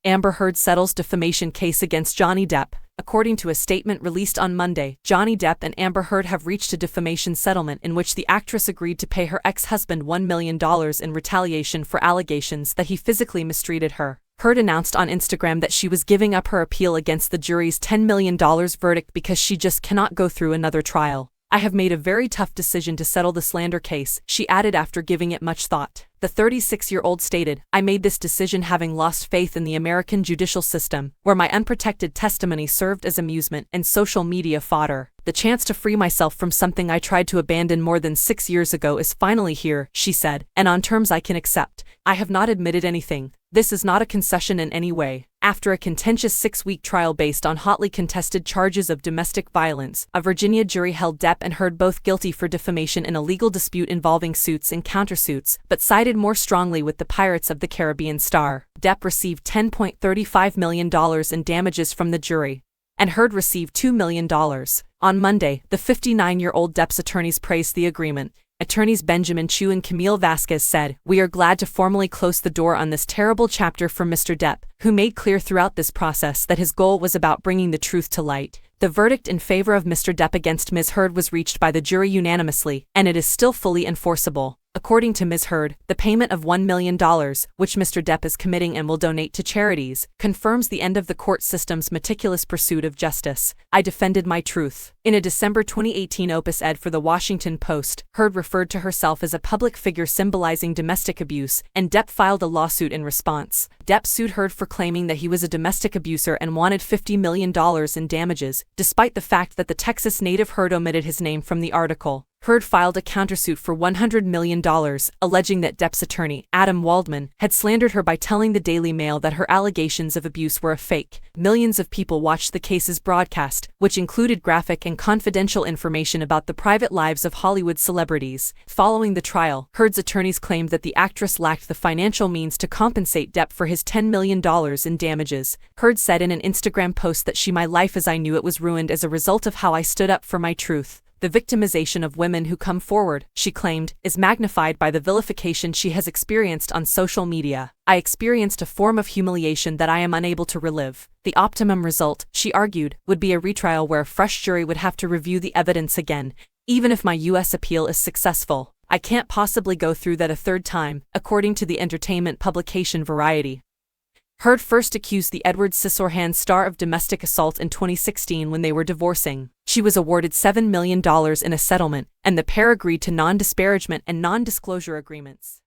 Amber Heard settles defamation case against Johnny Depp. According to a statement released on Monday, Johnny Depp and Amber Heard have reached a defamation settlement in which the actress agreed to pay her ex-husband $1 million in retaliation for allegations that he physically mistreated her. Heard announced on Instagram that she was giving up her appeal against the jury's $10 million verdict because she just cannot go through another trial. "I have made a very tough decision to settle the slander case," she added after giving it much thought. The 36-year-old stated, "I made this decision having lost faith in the American judicial system, where my unprotected testimony served as amusement and social media fodder. The chance to free myself from something I tried to abandon more than 6 years ago is finally here," she said, "and on terms I can accept. I have not admitted anything. This is not a concession in any way." After a contentious 6-week trial based on hotly contested charges of domestic violence, a Virginia jury held Depp and Heard both guilty for defamation in a legal dispute involving suits and countersuits, but sided more strongly with the Pirates of the Caribbean star. Depp received $10.35 million in damages from the jury, and Heard received $2 million. On Monday, the 59-year-old Depp's attorneys praised the agreement. Attorneys Benjamin Chu and Camille Vasquez said, "We are glad to formally close the door on this terrible chapter for Mr. Depp, who made clear throughout this process that his goal was about bringing the truth to light." The verdict in favor of Mr. Depp against Ms. Heard was reached by the jury unanimously, and it is still fully enforceable. According to Ms. Heard, the payment of $1 million, which Mr. Depp is committing and will donate to charities, confirms the end of the court system's meticulous pursuit of justice. "I defended my truth." In a December 2018 opus-ed for The Washington Post, Heard referred to herself as a public figure symbolizing domestic abuse, and Depp filed a lawsuit in response. Depp sued Heard for claiming that he was a domestic abuser and wanted $50 million in damages, despite the fact that the Texas native Heard omitted his name from the article. Heard filed a countersuit for $100 million, alleging that Depp's attorney, Adam Waldman, had slandered her by telling the Daily Mail that her allegations of abuse were a fake. Millions of people watched the case's broadcast, which included graphic and confidential information about the private lives of Hollywood celebrities. Following the trial, Heard's attorneys claimed that the actress lacked the financial means to compensate Depp for his $10 million in damages. Heard said in an Instagram post that "My life as I knew it was ruined as a result of how I stood up for my truth. The victimization of women who come forward," she claimed, "is magnified by the vilification she has experienced on social media. I experienced a form of humiliation that I am unable to relive. The optimum result," she argued, "would be a retrial where a fresh jury would have to review the evidence again. Even if my U.S. appeal is successful, I can't possibly go through that a third time," according to the entertainment publication Variety. Heard first accused the Edward Scissorhands star of domestic assault in 2016 when they were divorcing. She was awarded $7 million in a settlement, and the pair agreed to non-disparagement and non-disclosure agreements.